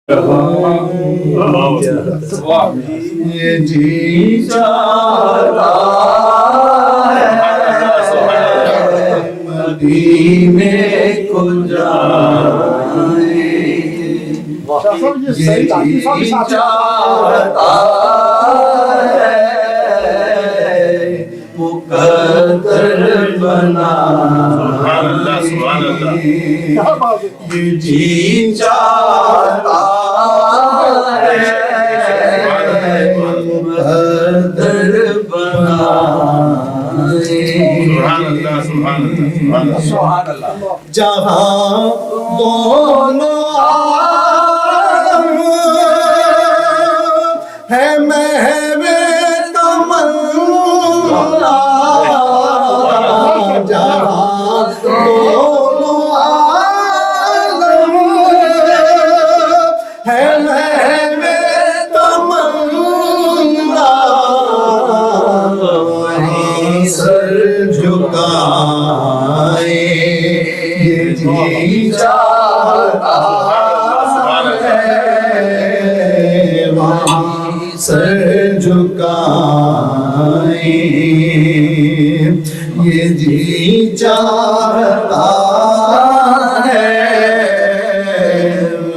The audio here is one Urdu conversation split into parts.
یہ جی چاہتا ہے مدینے کو جائیں، یہ جی چاہتا ہے مقدر بنائیں، یہ جی چاہتا ہے مقدر بنائیں، سبحان اللہ جہاں دونوں عالم ہے محو تمنا، جہاں دونوں عالم ہے محو تمنا، وہیں سر جھکائیں، یہ جی چاہتا ہے وہیں سر جھکائیں، یہ جی چاہتا ہے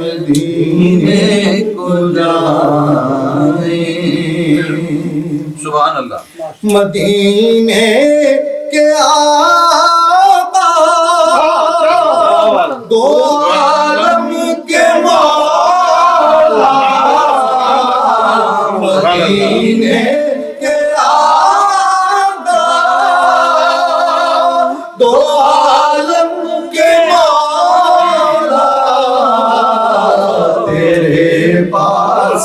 مدینے کو جائیں، سبحان اللہ مدینے کے آقا دو عالم کے مولا، مدینے کے آقا دو عالم کے مولا، تیرے پاس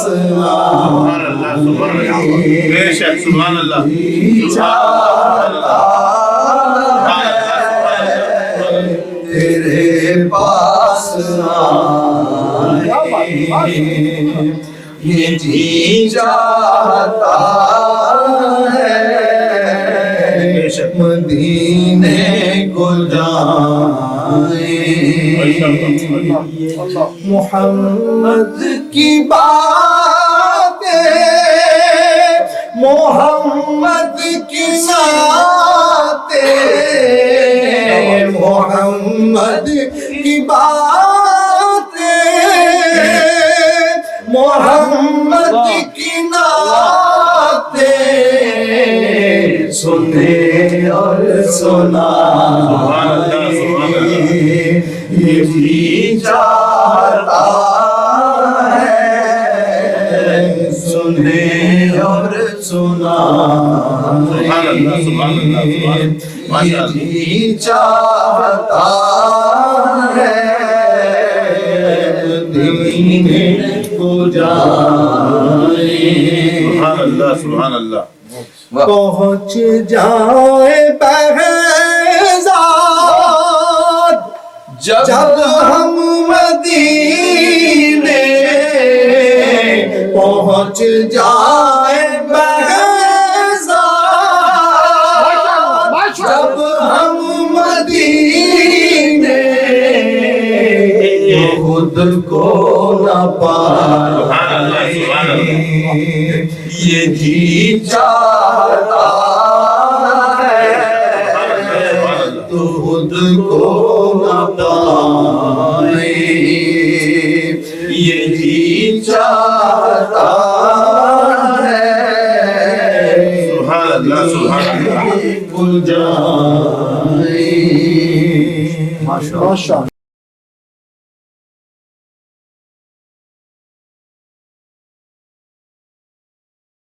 بے شک سبحان اللہ تیرے پاس آئیں، یہ جی چاہتا ہے مدینے کو جائیں، محمد کی باتیں محمد کی نعتیں، محمد کی باتیں محمد کی نعتیں، سنے اور سنائیں، یہ جی چاہتا ہے سنے اور سنائیں، یہ جی چاہتا ہے مدینے کو جائیں، سبحان اللہ پہنچ جائے بہزاد جب ہم مدینے، پہنچ جائے بہزاد جب ہم مدینے، خود کو نہ پائیں، یہ جی چاہتا ہے تو خود کو نہ پائیں، یہ جی چاہتا ہے سبحان اللہ کو جائیں، ماشاء اللہ۔